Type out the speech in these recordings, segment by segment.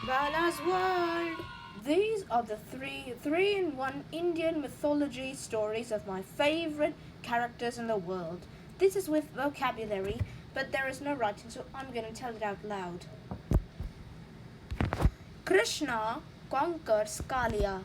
Bala's World. These are the three-in-one Indian mythology stories of my favorite characters in the world. This is with vocabulary, but there is no writing, so I'm going to tell it out loud. Krishna conquers Kalia.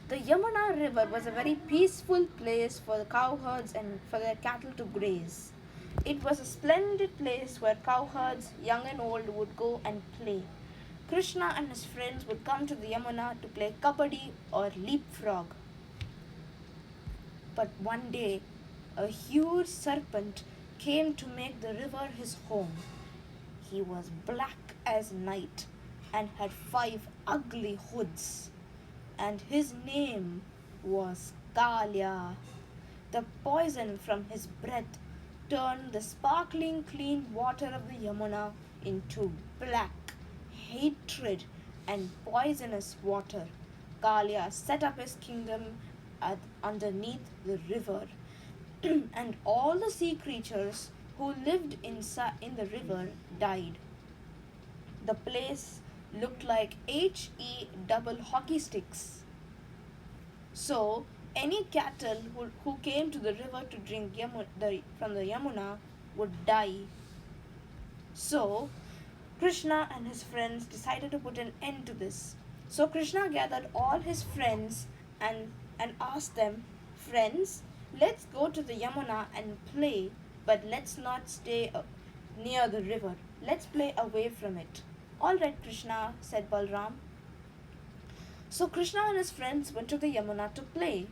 The Yamuna River was a very peaceful place for the cowherds and for their cattle to graze. It was a splendid place where cowherds, young and old, would go and play. Krishna and his friends would come to the Yamuna to play kabaddi or leapfrog. But one day, a huge serpent came to make the river his home. He was black as night and had 5 ugly hoods, and his name was Kalia. The poison from his breath turned the sparkling clean water of the Yamuna into black, hatred, and poisonous water. Kalia set up his kingdom underneath the river, and all the sea creatures who lived in the river died. The place looked like HE double hockey sticks. So, any cattle who came to the river to drink from the Yamuna would die. So, Krishna and his friends decided to put an end to this. So, Krishna gathered all his friends and asked them, "Friends, let's go to the Yamuna and play, but let's not stay near the river. Let's play away from it." "All right, Krishna," said Balram. So Krishna and his friends went to the Yamuna to play.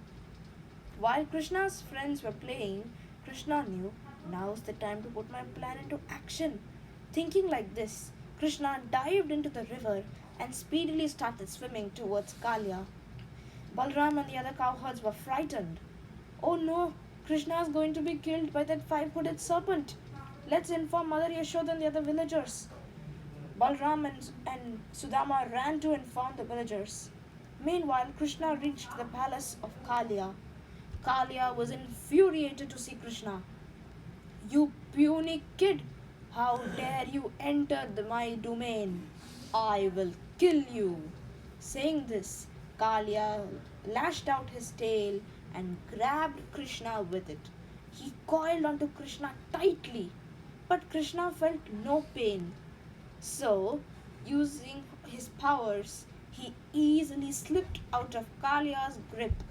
While Krishna's friends were playing, Krishna knew now's the time to put my plan into action. Thinking like this, Krishna dived into the river and speedily started swimming towards Kalia. Balram and the other cowherds were frightened. "Oh no, Krishna is going to be killed by that 5 hooded serpent. Let's inform Mother Yashoda and the other villagers." Balram and Sudama ran to inform the villagers. Meanwhile, Krishna reached the palace of Kalia. Kalia was infuriated to see Krishna. "You puny kid! How dare you enter my domain? I will kill you." Saying this, Kalia lashed out his tail and grabbed Krishna with it. He coiled onto Krishna tightly, but Krishna felt no pain. So, using his powers, he easily slipped out of Kalia's grip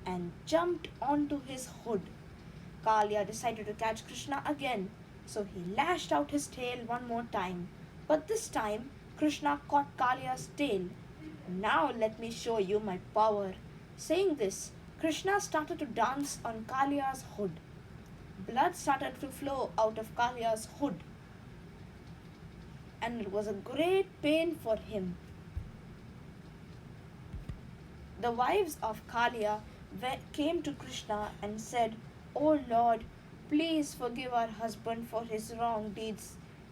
and jumped onto his hood. Kalia decided to catch Krishna again, so he lashed out his tail one more time. But this time, Krishna caught Kalia's tail. "Now let me show you my power." Saying this, Krishna started to dance on Kalia's hood. Blood started to flow out of Kalia's hood, and it was a great pain for him. The wives of Kalia came to Krishna and said, "O Lord, please forgive our husband for his wrong deeds.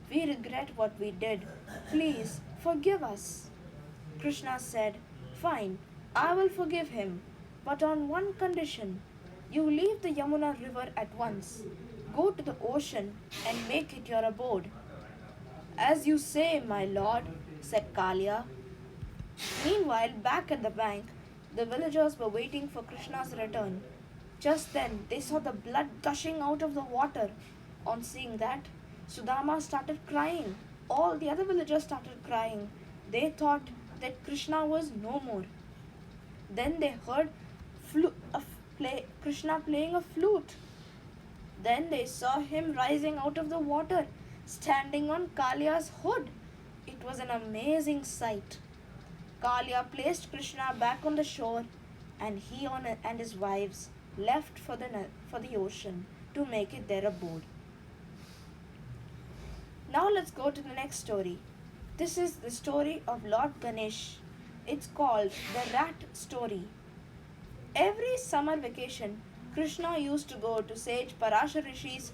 We regret what we did. Please forgive us." Krishna said, "Fine, I will forgive him, but on one condition. You leave the Yamuna river at once. Go to the ocean and make it your abode." "As you say, my lord," said Kalia. Meanwhile, back at the bank, the villagers were waiting for Krishna's return. Just then, they saw the blood gushing out of the water. On seeing that, Sudama started crying. All the other villagers started crying. They thought that Krishna was no more. Then they heard Krishna playing a flute. Then they saw him rising out of the water, standing on Kalia's hood. It was an amazing sight. Kalia placed Krishna back on the shore, and he and his wives left for the ocean to make it their abode. Now let's go to the next story. This is the story of Lord Ganesh. It's called the Rat Story. Every summer vacation, Krishna used to go to sage Parashar Rishi's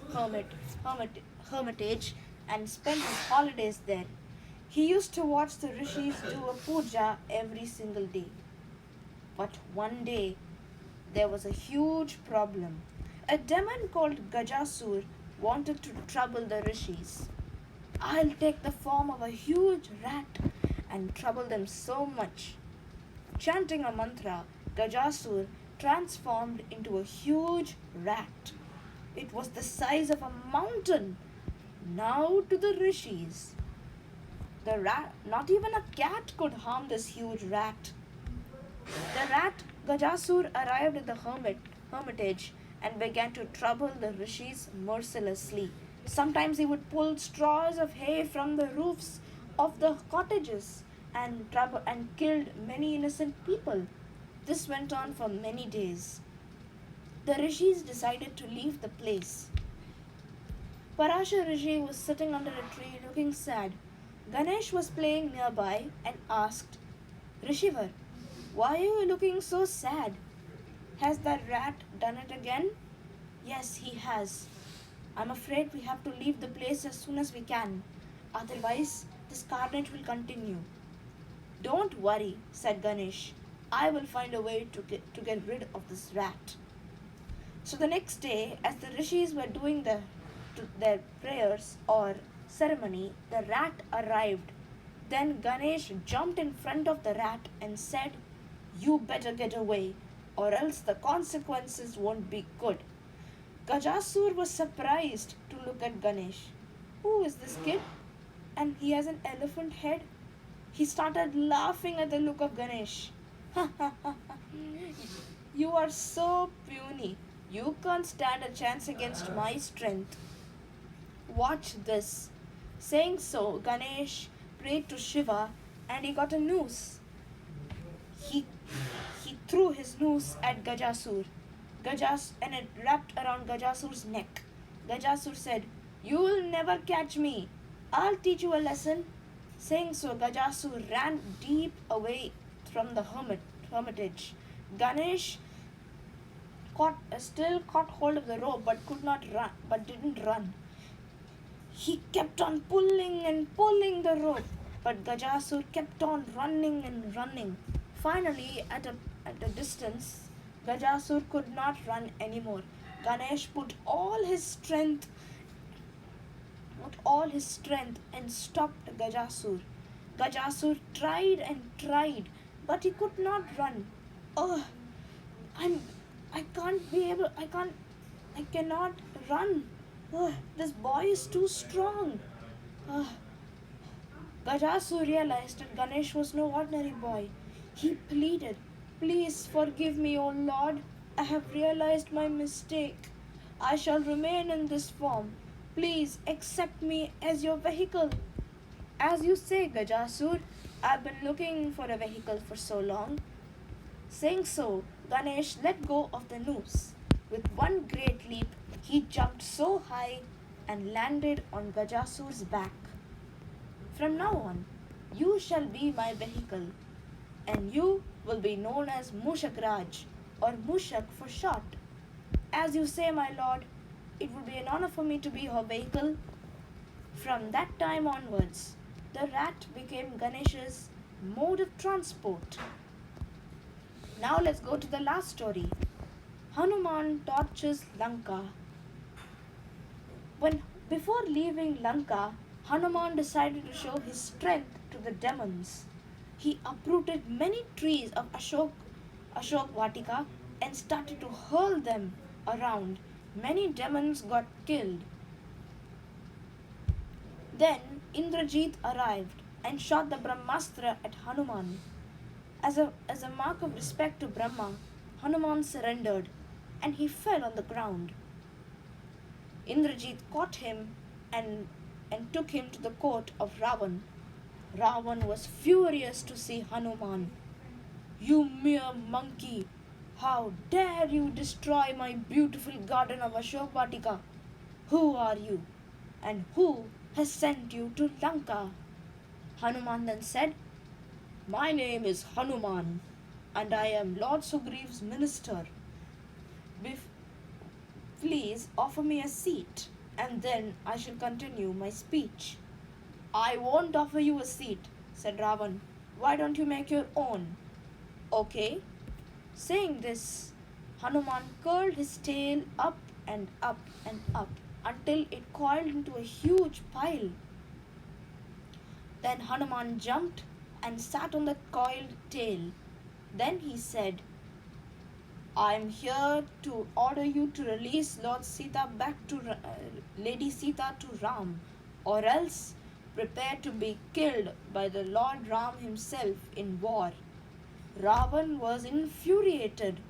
hermitage and spend his holidays there. He used to watch the rishis do a puja every single day. But one day, there was a huge problem. A demon called Gajasur wanted to trouble the rishis. "I'll take the form of a huge rat and troubled them so much. Chanting a mantra, Gajasur transformed into a huge rat. It was the size of a mountain. Now to the rishis. The rat, not even a cat could harm this huge rat. The rat Gajasur arrived at the hermitage and began to trouble the rishis mercilessly. Sometimes he would pull straws of hay from the roofs of the cottages and killed many innocent people. This went on for many days. The rishis decided to leave the place. Parasha Rishi was sitting under a tree looking sad. Ganesh was playing nearby and asked, Rishivar, why are you looking so sad? Has that rat done it again? Yes, he has. I'm afraid we have to leave the place as soon as we can. Otherwise, this carnage will continue. Don't worry, said Ganesh. I will find a way to get rid of this rat. So the next day, as the rishis were doing their prayers or ceremony, the rat arrived. Then Ganesh jumped in front of the rat and said, You better get away, or else the consequences won't be good. Gajasur was surprised to look at Ganesh. Who is this kid? And he has an elephant head? He started laughing at the look of Ganesh. You are so puny. You can't stand a chance against my strength. Watch this. Saying so, Ganesh prayed to Shiva and he got a noose. He threw his noose at Gajasur. And it wrapped around Gajasur's neck. Gajasur said, You will never catch me. I'll teach you a lesson. Saying so, Gajasur ran deep away from the hermitage. Ganesh still caught hold of the rope but didn't run. He kept on pulling and pulling the rope, but Gajasur kept on running and running. Finally, at a distance, Gajasur could not run anymore. Ganesh put all his strength and stopped Gajasur. Gajasur tried and tried, but he could not run. Oh, I cannot run. Oh, this boy is too strong. Oh. Gajasur realized that Ganesh was no ordinary boy. He pleaded, Please forgive me, O Lord. I have realized my mistake. I shall remain in this form. Please accept me as your vehicle. As you say, Gajasur, I've been looking for a vehicle for so long. Saying so, Ganesh let go of the noose. With one great leap, he jumped so high and landed on Gajasur's back. From now on, you shall be my vehicle, and you will be known as Mushakraj, or Mushak for short. As you say, my lord, it would be an honor for me to be your vehicle. From that time onwards, the rat became Ganesh's mode of transport. Now let's go to the last story. Hanuman torches Lanka. Before leaving Lanka, Hanuman decided to show his strength to the demons. He uprooted many trees of Ashok Vatika and started to hurl them around. Many demons got killed. Then Indrajit arrived and shot the Brahmastra at Hanuman. As a mark of respect to Brahma, Hanuman surrendered and he fell on the ground. Indrajit caught him and took him to the court of Ravan. Ravan was furious to see Hanuman. You mere monkey! How dare you destroy my beautiful garden of Ashokvatika? Who are you? And who has sent you to Lanka? Hanuman then said, My name is Hanuman, and I am Lord Sugriva's minister. Please offer me a seat, and then I shall continue my speech. I won't offer you a seat, said Ravan. Why don't you make your own? Okay. Saying this, Hanuman curled his tail up and up and up until it coiled into a huge pile. Then Hanuman jumped and sat on the coiled tail. Then he said, I am here to order you to release Lady Sita to Ram, or else prepare to be killed by the Lord Ram himself in war. Ravan was infuriated.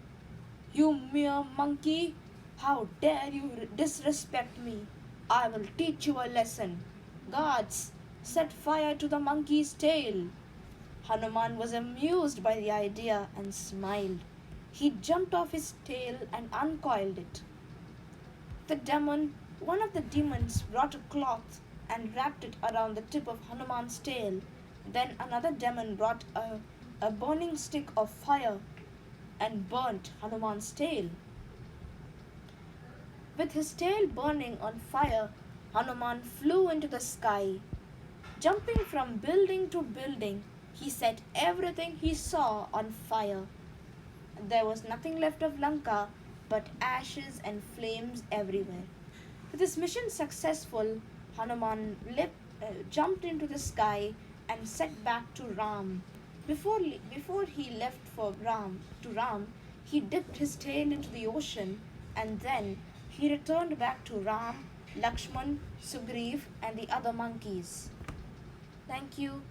You mere monkey! How dare you disrespect me? I will teach you a lesson. Guards, set fire to the monkey's tail. Hanuman was amused by the idea and smiled. He jumped off his tail and uncoiled it. One of the demons brought a cloth and wrapped it around the tip of Hanuman's tail. Then another demon brought a burning stick of fire and burnt Hanuman's tail. With his tail burning on fire, Hanuman flew into the sky. Jumping from building to building, he set everything he saw on fire. There was nothing left of Lanka but ashes and flames everywhere. With his mission successful, Hanuman jumped into the sky and set back to Ram. Before he left to Ram, he dipped his tail into the ocean and then he returned back to Ram, Lakshman, Sugriv, and the other monkeys. Thank you.